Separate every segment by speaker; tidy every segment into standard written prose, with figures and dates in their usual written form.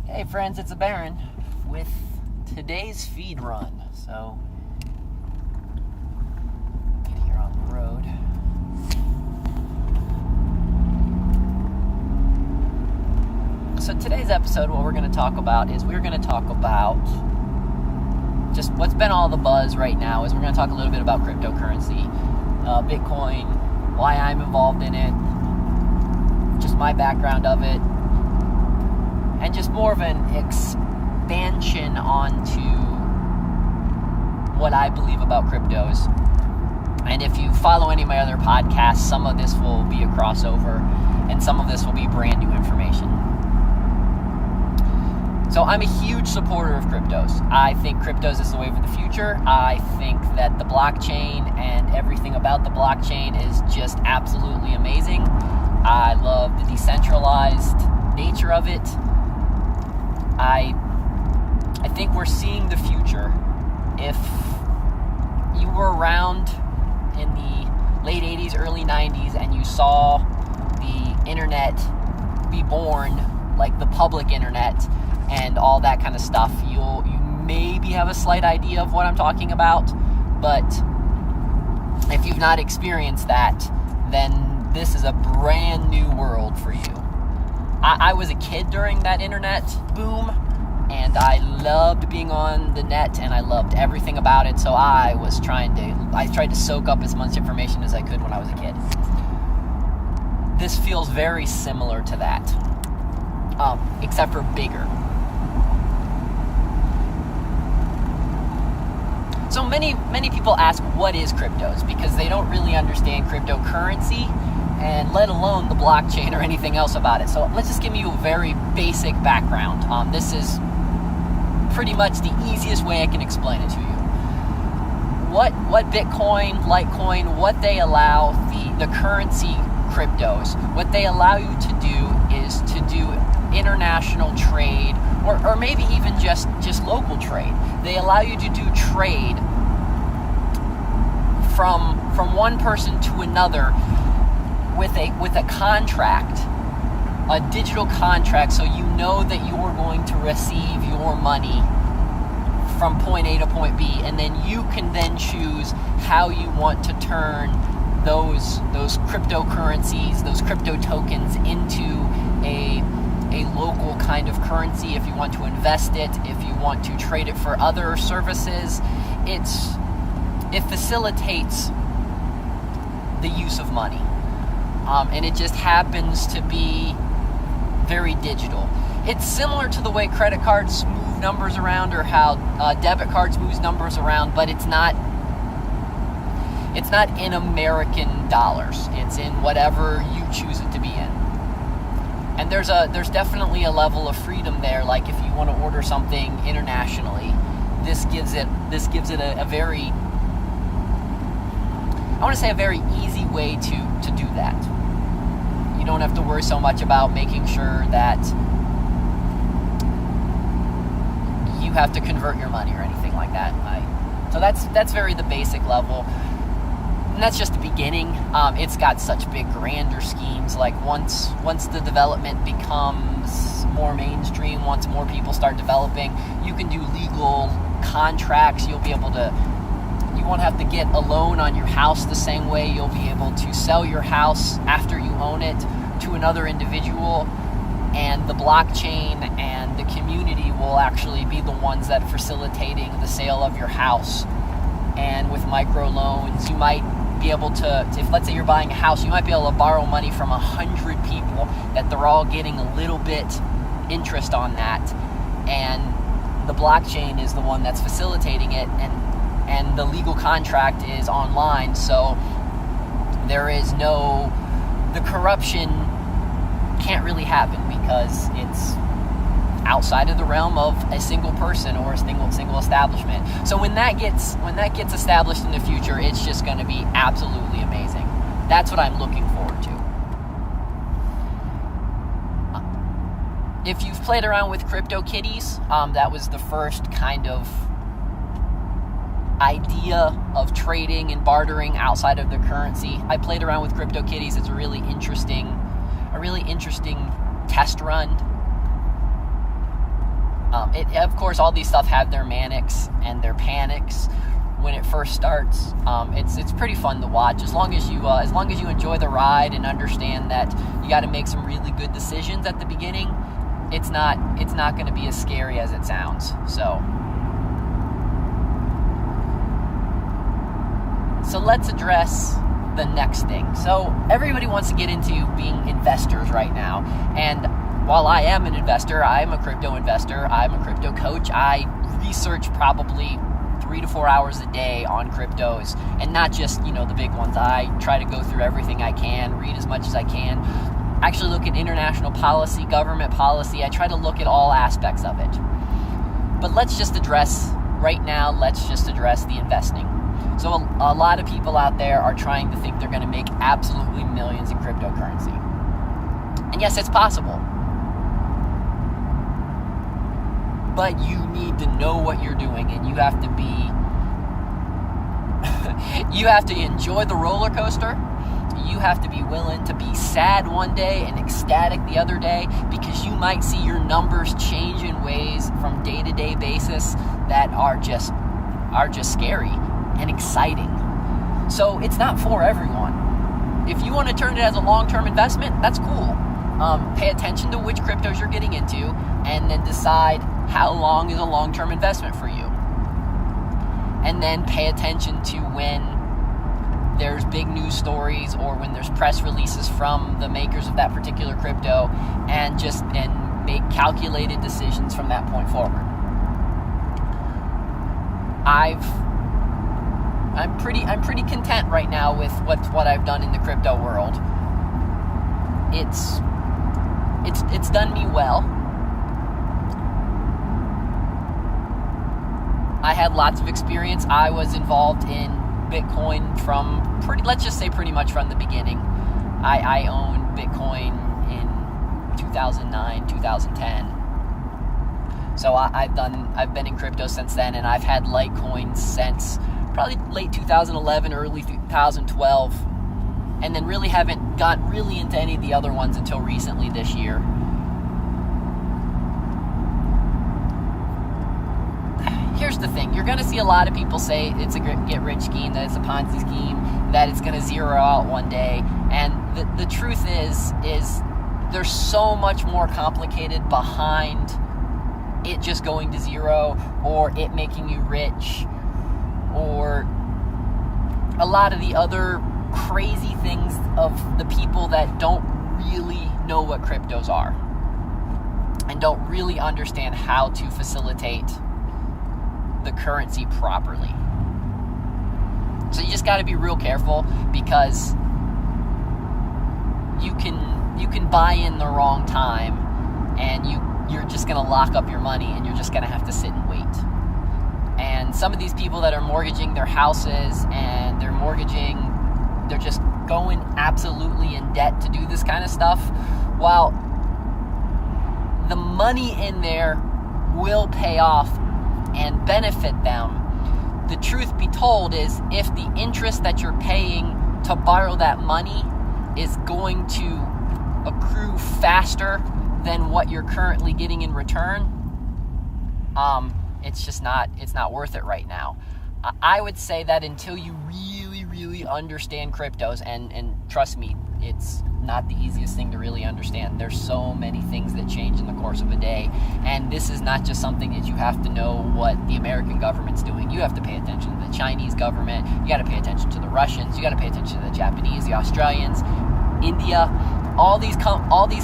Speaker 1: Hey friends, it's a Baron with today's feed run. So, get here on the road. So today's episode, what we're going to talk about is we're going to talk about just what's been all the buzz right now is we're going to talk a little bit about cryptocurrency, Bitcoin, why I'm involved in it, just my background of it, and just more of an expansion onto what I believe about cryptos. And if you follow any of my other podcasts, some of this will be a crossover, and some of this will be brand new information. So I'm a huge supporter of cryptos. I think cryptos is the wave of the future. I think that the blockchain and everything about the blockchain is just absolutely amazing. I love the decentralized nature of it. I think we're seeing the future. If you were around in the late 80s, early 90s, and you saw the internet be born, like the public internet and all that kind of stuff, you maybe have a slight idea of what I'm talking about. But if you've not experienced that, then this is a brand new world for you. I was a kid during that internet boom, and I loved being on the net, and I loved everything about it, so I tried to soak up as much information as I could when I was a kid. This feels very similar to that, except for bigger. So many people ask, what is cryptos? Because they don't really understand cryptocurrency, and let alone the blockchain or anything else about it. So let's just give you a very basic background. This is pretty much the easiest way I can explain it to you. What Bitcoin, Litecoin, what they allow the currency cryptos, what they allow you to do is to do international trade, or maybe even just local trade. They allow you to do trade from one person to another with a contract, a digital contract, so you know that you are going to receive your money from point A to point B, and then you can then choose how you want to turn those cryptocurrencies, those crypto tokens into a local kind of currency. If you want to invest it, if you want to trade it for other services, it facilitates the use of money. And it just happens to be very digital. It's similar to the way credit cards move numbers around, or how debit cards move numbers around, but it's not in American dollars. It's in whatever you choose it to be in. And there's definitely a level of freedom there. Like if you want to order something internationally, this gives it a very, I want to say, a very easy way to do that. You don't have to worry so much about making sure that you have to convert your money or anything like that. So that's very the basic level. And that's just the beginning. It's got such big, grander schemes. Like once the development becomes more mainstream, once more people start developing, you can do legal contracts. You won't have to get a loan on your house the same way. You'll be able to sell your house after you own it to another individual, and the blockchain and the community will actually be the ones that are facilitating the sale of your house. And with microloans, you might be able to, if let's say you're buying a house, you might be able to borrow money from 100 people, that they're all getting a little bit interest on that, and the blockchain is the one that's facilitating it, and the legal contract is online, so the corruption can't really happen because it's outside of the realm of a single person or a single establishment. So when that gets established in the future, it's just going to be absolutely amazing. That's what I'm looking forward to. If you've played around with CryptoKitties, that was the first kind of idea of trading and bartering outside of the currency. I played around with CryptoKitties. It's a really interesting test run. Of course, all these stuff have their manics and their panics when it first starts. It's pretty fun to watch as long as you enjoy the ride and understand that you got to make some really good decisions at the beginning. It's not going to be as scary as it sounds. So let's address the next thing. So everybody wants to get into being investors right now, and while I am an investor, I'm a crypto investor, I'm a crypto coach, I research probably 3 to 4 hours a day on cryptos, and not just, the big ones. I try to go through everything I can, read as much as I can, actually look at international policy, government policy. I try to look at all aspects of it. But let's just address the investing. So a lot of people out there are trying to think they're going to make absolutely millions in cryptocurrency. And yes, it's possible. But you need to know what you're doing, and you have to enjoy the roller coaster. You have to be willing to be sad one day and ecstatic the other day, because you might see your numbers change in ways from day-to-day basis that are just scary and exciting. So it's not for everyone. If you want to turn it as a long-term investment, that's cool. Pay attention to which cryptos you're getting into, and then decide how long is a long-term investment for you. And then pay attention to when there's big news stories or when there's press releases from the makers of that particular crypto, and make calculated decisions from that point forward. I'm pretty content right now with what I've done in the crypto world. It's done me well. I had lots of experience. I was involved in Bitcoin from pretty much from the beginning. I owned Bitcoin in 2009, 2010. So I've been in crypto since then, and I've had Litecoin since probably late 2011, early 2012, and then really haven't got really into any of the other ones until recently this year. Here's the thing. You're going to see a lot of people say it's a get-rich scheme, that it's a Ponzi scheme, that it's going to zero out one day. And the truth is there's so much more complicated behind it just going to zero, or it making you rich, or a lot of the other crazy things of the people that don't really know what cryptos are and don't really understand how to facilitate the currency properly. So you just got to be real careful, because you can buy in the wrong time, and you're just going to lock up your money, and you're just going to have to sit and wait. And some of these people that are mortgaging their houses, and they're just going absolutely in debt to do this kind of stuff, while the money in there will pay off and benefit them. The truth be told is, if the interest that you're paying to borrow that money is going to accrue faster than what you're currently getting in return, it's not worth it right now. I would say that until you really, really understand cryptos, and trust me, it's not the easiest thing to really understand. There's so many things that change in the course of a day, and this is not just something that you have to know what the American government's doing. You have to pay attention to the Chinese government, you got to pay attention to the Russians, you got to pay attention to the Japanese, the Australians, India. All these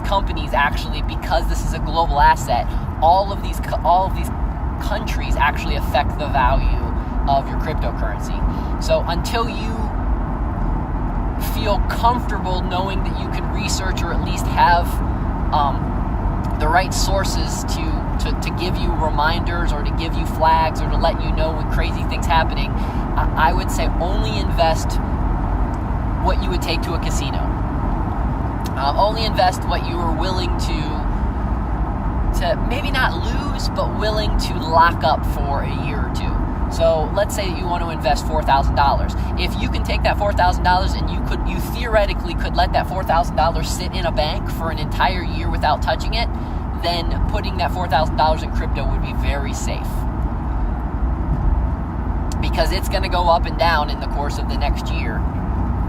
Speaker 1: companies, actually, because this is a global asset, all of these countries actually affect the value of your cryptocurrency. So until you feel comfortable knowing that you can research, or at least have the right sources to give you reminders, or to give you flags, or to let you know when crazy things happening, I would say only invest what you would take to a casino. Only invest what you are willing to maybe not lose, but willing to lock up for a year or two. So let's say you want to invest $4,000. If you can take that $4,000 and you theoretically could let that $4,000 sit in a bank for an entire year without touching it, then putting that $4,000 in crypto would be very safe. Because it's going to go up and down in the course of the next year.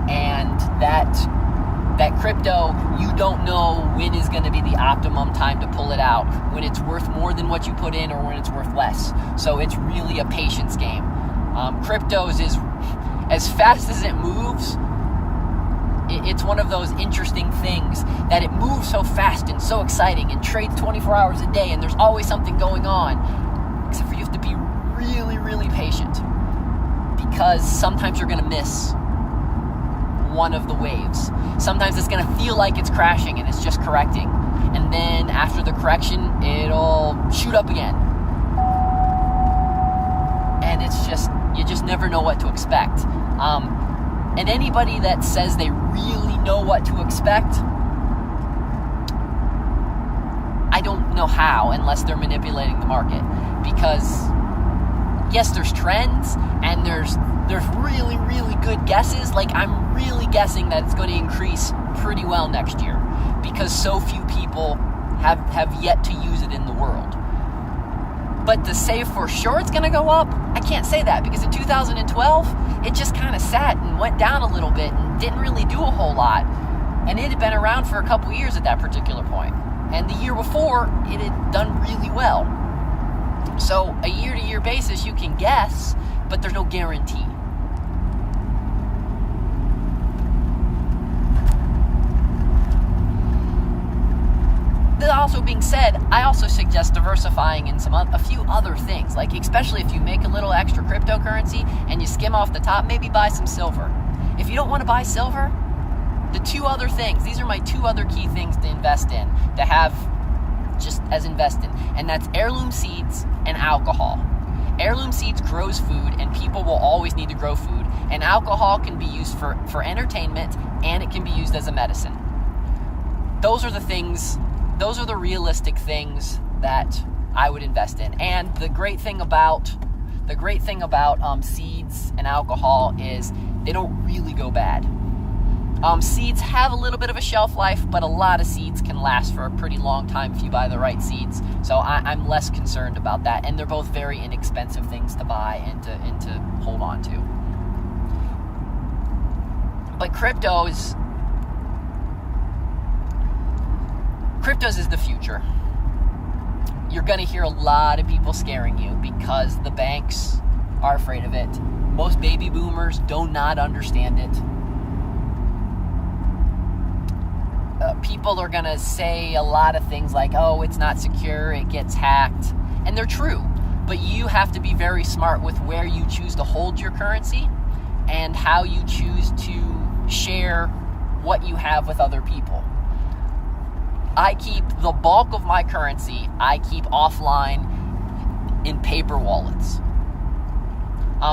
Speaker 1: And that crypto, you don't know when is going to be the optimum time to pull it out, when it's worth more than what you put in or when it's worth less. So it's really a patience game. Cryptos is, as fast as it moves, it's one of those interesting things that it moves so fast and so exciting and trades 24 hours a day and there's always something going on. Except for you have to be really, really patient, because sometimes you're going to miss one of the waves. Sometimes it's going to feel like it's crashing and it's just correcting. And then after the correction, it'll shoot up again. And it's just, you just never know what to expect. And anybody that says they really know what to expect, I don't know how, unless they're manipulating the market. Because yes, there's trends and there's really, really good guesses. Like, I'm really guessing that it's going to increase pretty well next year because so few people have yet to use it in the world. But to say for sure it's going to go up, I can't say that, because in 2012, it just kind of sat and went down a little bit and didn't really do a whole lot. And it had been around for a couple years at that particular point. And the year before, it had done really well. So a year-to-year basis, you can guess, but there's no guarantee. That also being said, I also suggest diversifying in a few other things. Like, especially if you make a little extra cryptocurrency and you skim off the top, maybe buy some silver. If you don't want to buy silver, the two other things, these are my two other key things to invest in, to have just as invested, and that's heirloom seeds and alcohol. Heirloom seeds grows food, and people will always need to grow food, and alcohol can be used for entertainment, and it can be used as a medicine. Those are the realistic things that I would invest in. And the great thing about seeds and alcohol is they don't really go bad. Seeds have a little bit of a shelf life, but a lot of seeds can last for a pretty long time if you buy the right seeds. So I'm less concerned about that. And they're both very inexpensive things to buy and to hold on to. But cryptos is the future. You're going to hear a lot of people scaring you because the banks are afraid of it. Most baby boomers do not understand it. People are going to say a lot of things like, oh, it's not secure, it gets hacked. And they're true. But you have to be very smart with where you choose to hold your currency and how you choose to share what you have with other people. I keep the bulk of my currency, I keep offline in paper wallets.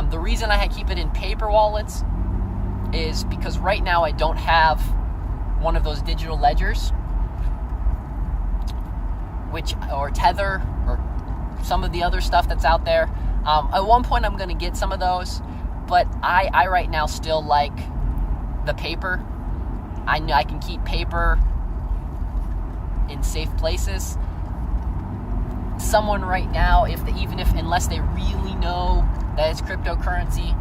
Speaker 1: The reason I keep it in paper wallets is because right now I don't have one of those digital ledgers, or Tether, or some of the other stuff that's out there. At one point I'm going to get some of those, but I right now still like the paper. I can keep paper in safe places. Someone right now, unless they really know that it's cryptocurrency,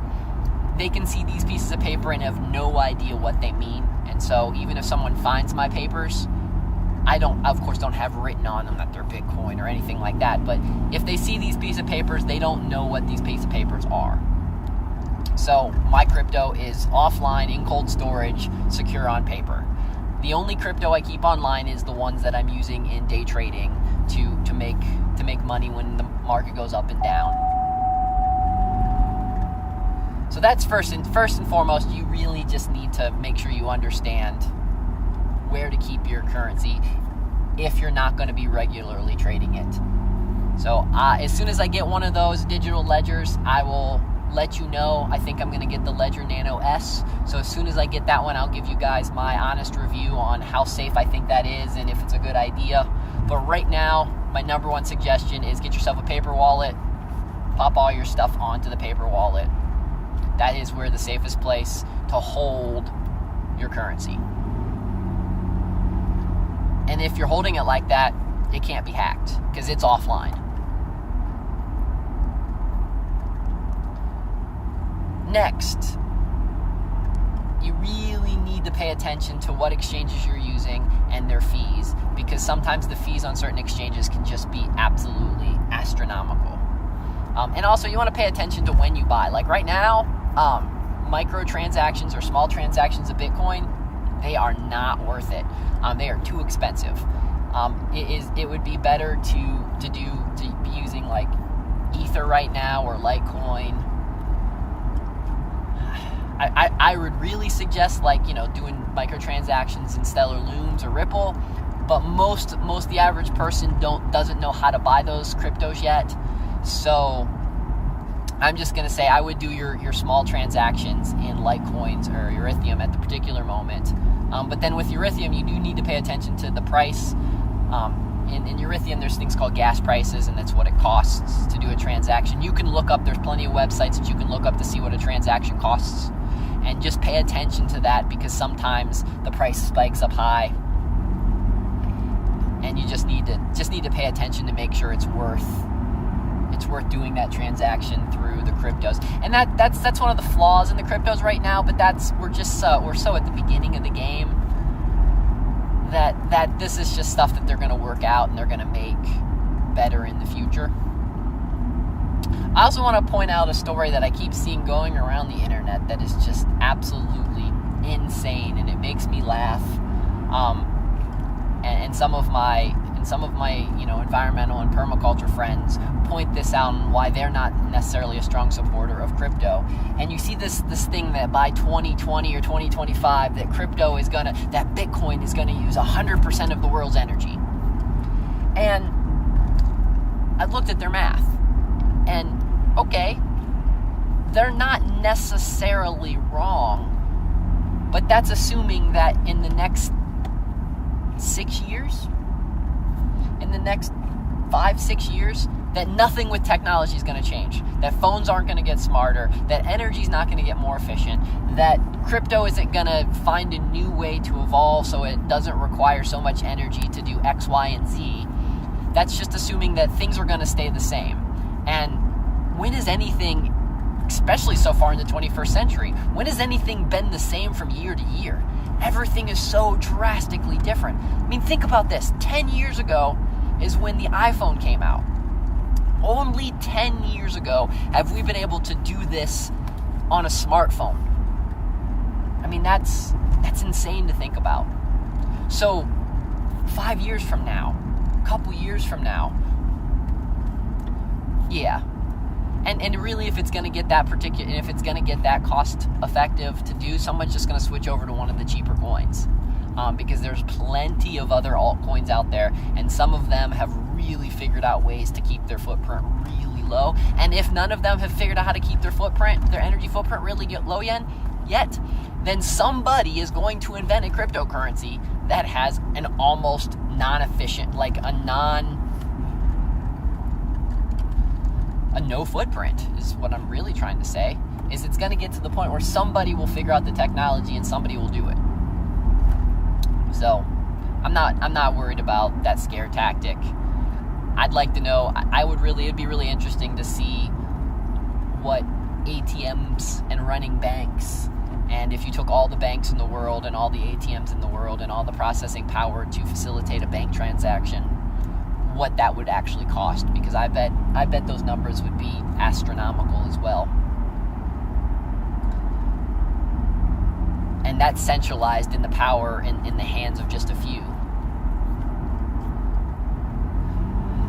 Speaker 1: they can see these pieces of paper and have no idea what they mean. And so even if someone finds my papers, I don't have written on them that they're Bitcoin or anything like that. But if they see these pieces of papers, they don't know what these pieces of papers are. So my crypto is offline, in cold storage, secure on paper. The only crypto I keep online is the ones that I'm using in day trading to make money when the market goes up and down. So that's first and foremost. You really just need to make sure you understand where to keep your currency if you're not going to be regularly trading it. So as soon as I get one of those digital ledgers, I will let you know. I think I'm going to get the Ledger Nano S. So as soon as I get that one, I'll give you guys my honest review on how safe I think that is and if it's a good idea. But right now, my number one suggestion is get yourself a paper wallet. Pop all your stuff onto the paper wallet. That is where the safest place to hold your currency. And if you're holding it like that, it can't be hacked because it's offline. Next, you really need to pay attention to what exchanges you're using and their fees, because sometimes the fees on certain exchanges can just be absolutely astronomical. And also, you want to pay attention to when you buy. Like right now, microtransactions or small transactions of Bitcoin, they are not worth it. They are too expensive. It would be better to be using like Ether right now or Litecoin. I would really suggest doing microtransactions in Stellar Looms or Ripple, but most the average person doesn't know how to buy those cryptos yet. So I'm just gonna say I would do your small transactions in Litecoins or Ethereum at the particular moment. But then with Ethereum, you do need to pay attention to the price. In Ethereum, there's things called gas prices, and that's what it costs to do a transaction. You can look up, there's plenty of websites that you can look up to see what a transaction costs. And just pay attention to that, because sometimes the price spikes up high, and you just need to pay attention to make sure it's worth doing that transaction through the cryptos. And that's one of the flaws in the cryptos right now. But we're so at the beginning of the game that this is just stuff that they're going to work out and they're going to make better in the future. I also want to point out a story that I keep seeing going around the internet that is just absolutely insane, and it makes me laugh. And some of my environmental and permaculture friends point this out and why they're not necessarily a strong supporter of crypto. And you see this thing that by 2020 or 2025 that Bitcoin is gonna use 100% of the world's energy. And I looked at their math, and okay, they're not necessarily wrong, but that's assuming that in the next 6 years, in the next 5-6 years, that nothing with technology is going to change, that phones aren't going to get smarter, that energy is not going to get more efficient, that crypto isn't going to find a new way to evolve so it doesn't require so much energy to do X, Y, and Z. That's just assuming that things are going to stay the same. And when has anything, especially so far in the 21st century, when has anything been the same from year to year? Everything is so drastically different. I mean, think about this. 10 years ago is when the iPhone came out. Only 10 years ago have we been able to do this on a smartphone. I mean, that's insane to think about. So 5 years from now, a couple years from now, yeah. And really, if it's going to get that cost effective to do, someone's just going to switch over to one of the cheaper coins, because there's plenty of other altcoins out there, and some of them have really figured out ways to keep their footprint really low. And if none of them have figured out how to keep their energy footprint really low yet, then somebody is going to invent a cryptocurrency that has an almost non-efficient, a no footprint is what I'm really trying to say. Is it's going to get to the point where somebody will figure out the technology and somebody will do it. So I'm not worried about that scare tactic. I'd like to know. It'd be really interesting to see what ATMs and running banks, and if you took all the banks in the world and all the ATMs in the world and all the processing power to facilitate a bank transaction, what that would actually cost, because I bet those numbers would be astronomical as well. And that's centralized in the power in the hands of just a few.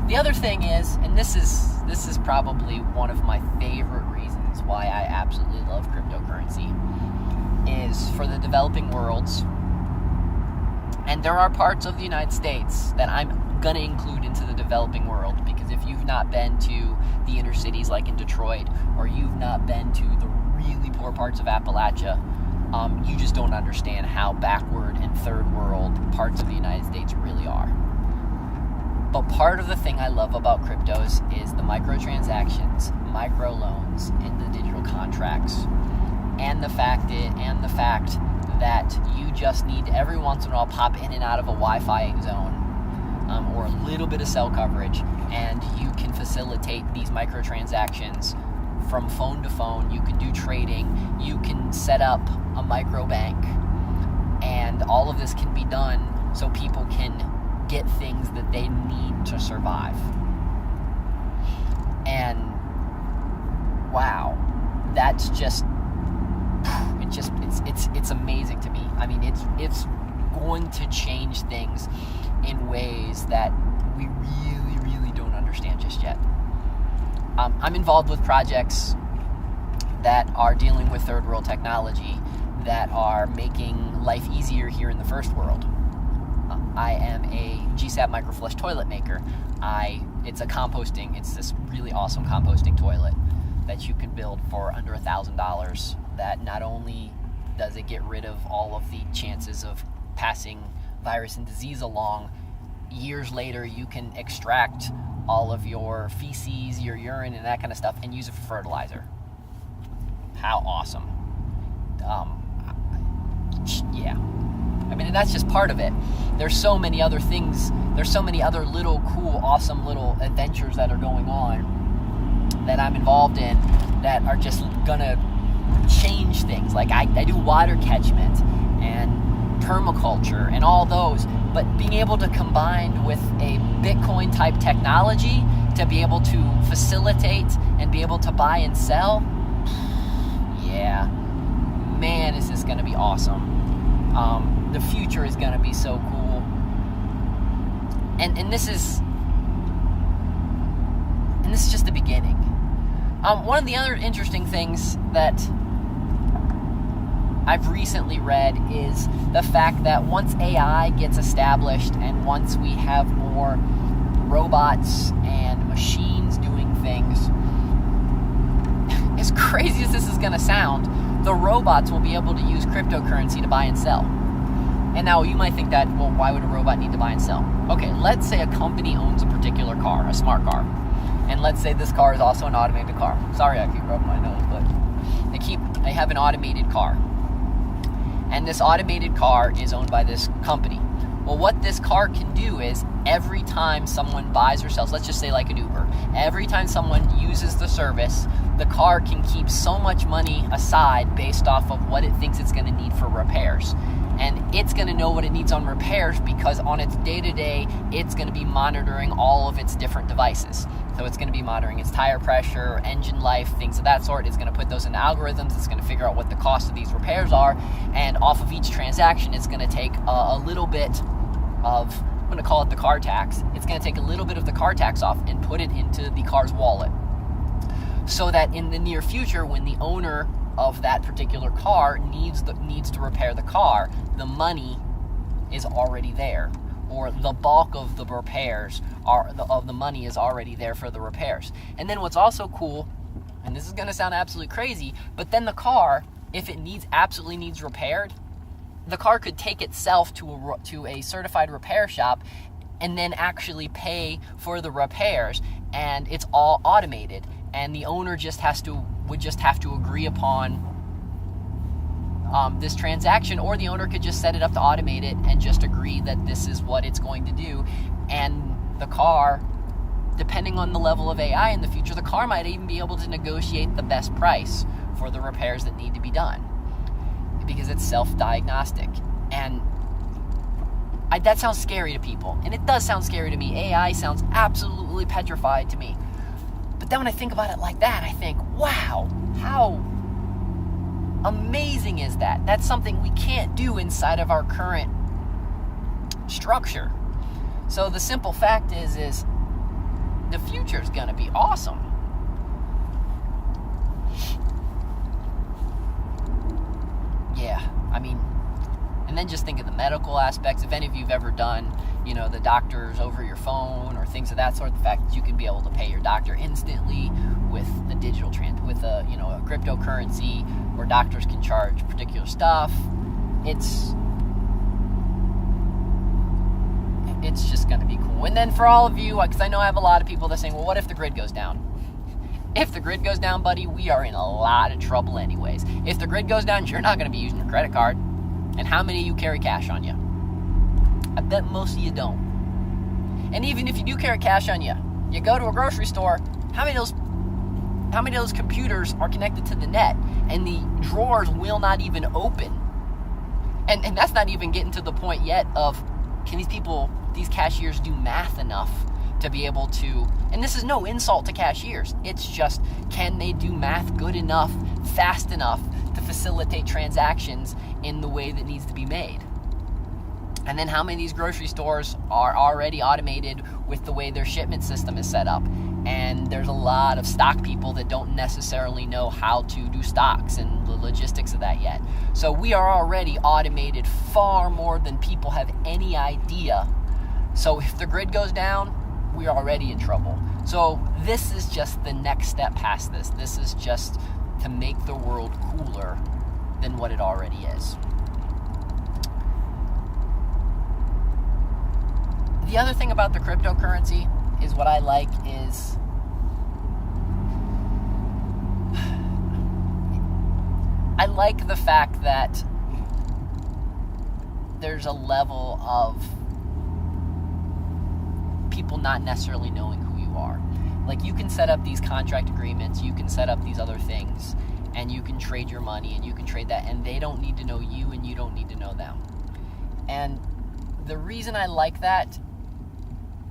Speaker 1: The other thing is, and this is probably one of my favorite reasons why I absolutely love cryptocurrency, is for the developing worlds. And there are parts of the United States that I'm going to include into the developing world, because if you've not been to the inner cities like in Detroit, or you've not been to the really poor parts of Appalachia, you just don't understand how backward and third world parts of the United States really are. But part of the thing I love about cryptos is the microtransactions, microloans, and the digital contracts, and the fact that you just need to every once in a while pop in and out of a Wi-Fi zone or a little bit of cell coverage, and you can facilitate these microtransactions from phone to phone. You can do trading, you can set up a micro bank, and all of this can be done so people can get things that they need to survive. And wow, that's just it's amazing to me. I mean, it's going to change things in ways that we really don't understand just yet. I'm involved with projects that are dealing with third world technology that are making life easier here in the first world. I am a GSAB microflush toilet maker. It's this really awesome composting toilet that you can build for under $1,000, that not only does it get rid of all of the chances of passing virus and disease along, years later you can extract all of your feces, your urine, and that kind of stuff and use it for fertilizer. How awesome. Yeah. I mean, and that's just part of it. There's so many other things. There's so many other little cool, awesome little adventures that are going on that I'm involved in that are just gonna change things. Like I do water catchment and permaculture and all those, but being able to combine with a Bitcoin type technology to be able to facilitate and be able to buy and sell, yeah, man, is this gonna be awesome. The future is gonna be so cool. And this is just the beginning. One of the other interesting things that I've recently read is the fact that once AI gets established and once we have more robots and machines doing things, as crazy as this is going to sound, the robots will be able to use cryptocurrency to buy and sell. And now you might think that, well, why would a robot need to buy and sell? Okay, let's say a company owns a particular car, a smart car. And let's say this car is also an automated car. Sorry, I keep rubbing my nose, but they have an automated car. And this automated car is owned by this company. Well, what this car can do is every time someone buys or sells, let's just say like an Uber, every time someone uses the service, the car can keep so much money aside based off of what it thinks it's going to need for repairs. And it's going to know what it needs on repairs because on its day-to-day, it's going to be monitoring all of its different devices. So it's going to be monitoring its tire pressure, engine life, things of that sort. It's going to put those into algorithms. It's going to figure out what the cost of these repairs are. And off of each transaction, it's going to take a little bit of, I'm going to call it the car tax. It's going to take a little bit of the car tax off and put it into the car's wallet. So that in the near future, when the owner of that particular car needs to repair the car, the money is already there, or the bulk of the repairs of the money is already there for the repairs. And then what's also cool, and this is going to sound absolutely crazy, but then the car, if it absolutely needs repaired, the car could take itself to a certified repair shop and then actually pay for the repairs, and it's all automated. And the owner would just have to agree upon this transaction, or the owner could just set it up to automate it and just agree that this is what it's going to do. And the car, depending on the level of AI in the future, the car might even be able to negotiate the best price for the repairs that need to be done because it's self-diagnostic. And that sounds scary to people, and it does sound scary to me. AI sounds absolutely petrified to me. But then when I think about it like that, I think, wow, how amazing is that? That's something we can't do inside of our current structure. So the simple fact is the future is going to be awesome. Yeah, I mean, and then just think of the medical aspects. If any of you have ever done, the doctors over your phone or things of that sort, the fact that you can be able to pay your doctor instantly with a digital with a cryptocurrency where doctors can charge particular stuff, it's just going to be cool. And then for all of you, because I know I have a lot of people that are saying, well, what if the grid goes down? If the grid goes down, buddy, we are in a lot of trouble anyways. If the grid goes down, you're not going to be using your credit card. And how many of you carry cash on you? I bet most of you don't. And even if you do carry cash on you, you go to a grocery store, how many of those computers are connected to the net and the drawers will not even open? And that's not even getting to the point yet of, can these cashiers do math enough to be able to, and this is no insult to cashiers, it's just, can they do math good enough, fast enough to facilitate transactions in the way that needs to be made? And then how many of these grocery stores are already automated with the way their shipment system is set up? And there's a lot of stock people that don't necessarily know how to do stocks and the logistics of that yet. So we are already automated far more than people have any idea. So if the grid goes down, we're already in trouble. So this is just the next step past this. This is just to make the world cooler than what it already is. The other thing about the cryptocurrency is what I like is I like the fact that there's a level of people not necessarily knowing who you are. Like, you can set up these contract agreements, you can set up these other things, and you can trade your money and you can trade that, and they don't need to know you and you don't need to know them. And the reason I like that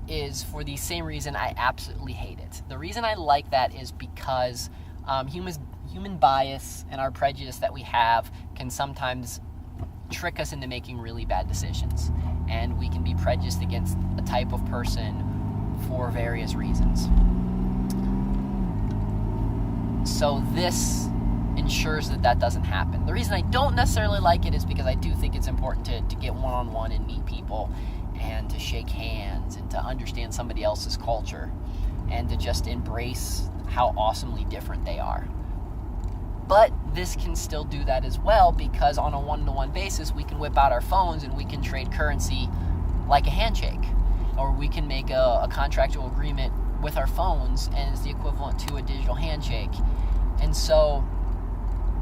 Speaker 1: is for the same reason I absolutely hate it. The reason I like that is because human bias and our prejudice that we have can sometimes trick us into making really bad decisions. And we can be prejudiced against a type of person for various reasons. So this ensures that doesn't happen. The reason I don't necessarily like it is because I do think it's important to get one-on-one and meet people and to shake hands and to understand somebody else's culture and to just embrace how awesomely different they are. But this can still do that as well, because on a one-to-one basis, we can whip out our phones and we can trade currency like a handshake. Or we can make a contractual agreement with our phones, and it's the equivalent to a digital handshake. And so,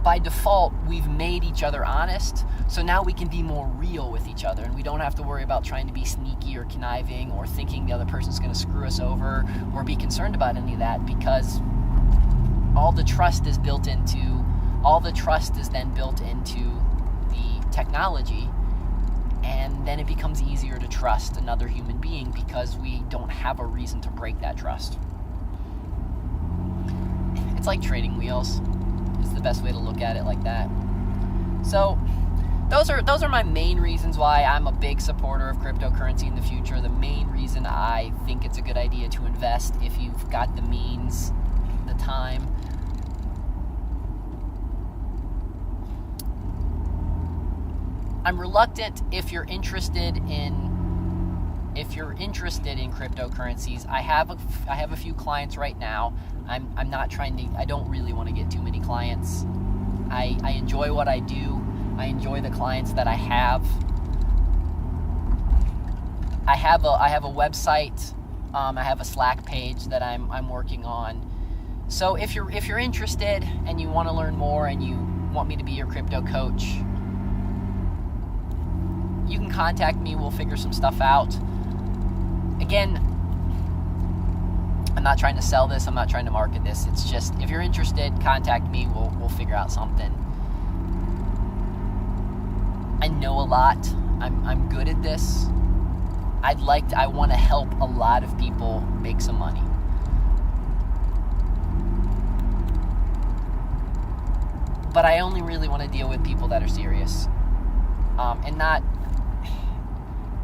Speaker 1: by default, we've made each other honest, so now we can be more real with each other, and we don't have to worry about trying to be sneaky or conniving or thinking the other person's going to screw us over or be concerned about any of that, because all the trust is then built into the technology, and then it becomes easier to trust another human being because we don't have a reason to break that trust. It's like trading wheels. It's the best way to look at it, like that. So those are my main reasons why I'm a big supporter of cryptocurrency in the future. The main reason I think it's a good idea to invest if you've got the means, the time. I'm reluctant if you're interested in cryptocurrencies. I have a few clients right now. I'm not trying to. I don't really want to get too many clients. I enjoy what I do. I enjoy the clients that I have. I have a website. I have a Slack page that I'm working on. So if you're interested and you want to learn more and you want me to be your crypto coach, you can contact me. We'll figure some stuff out. Again, I'm not trying to sell this. I'm not trying to market this. It's just, if you're interested, contact me. We'll figure out something. I know a lot. I'm good at this. I want to help a lot of people make some money. But I only really want to deal with people that are serious.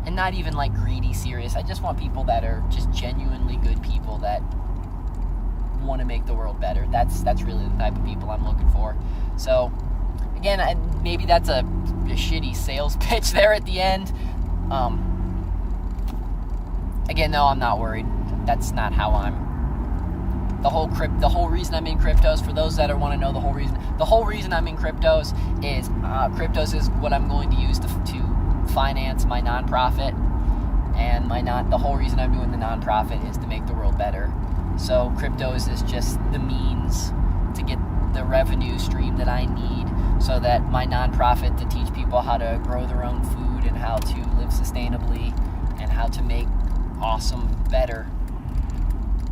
Speaker 1: And not even like greedy serious. I just want people that are just genuinely good people that want to make the world better. That's really the type of people I'm looking for. So again, maybe that's a shitty sales pitch there at the end. Again, no, I'm not worried. That's not how I'm. The whole reason I'm in cryptos, for those that want to know the whole reason I'm in cryptos is what I'm going to use to finance my nonprofit, and the whole reason I'm doing the nonprofit is to make the world better. So cryptos is just the means to get the revenue stream that I need so that my nonprofit to teach people how to grow their own food and how to live sustainably and how to make awesome, better.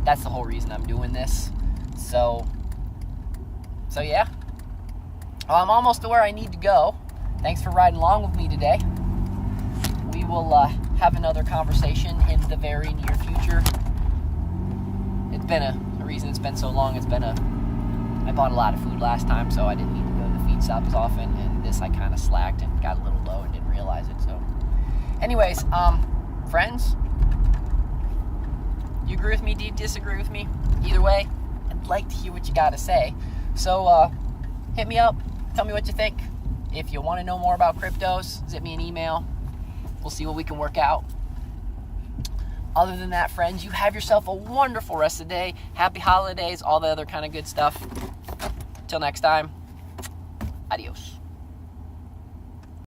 Speaker 1: That's the whole reason I'm doing this. So yeah. I'm almost to where I need to go. Thanks for riding along with me today. We will have another conversation in the very near future. It's been a reason it's been so long. I bought a lot of food last time, so I didn't need to go to the feed stop as often, and this I kind of slacked and got a little low and didn't realize it. So anyways, friends, you agree with me? Do you disagree with me? Either way, I'd like to hear what you got to say. So hit me up. Tell me what you think. If you want to know more about cryptos, zip me an email. We'll see what we can work out. Other than that, friends, you have yourself a wonderful rest of the day. Happy holidays, all the other kind of good stuff. Till next time, adios.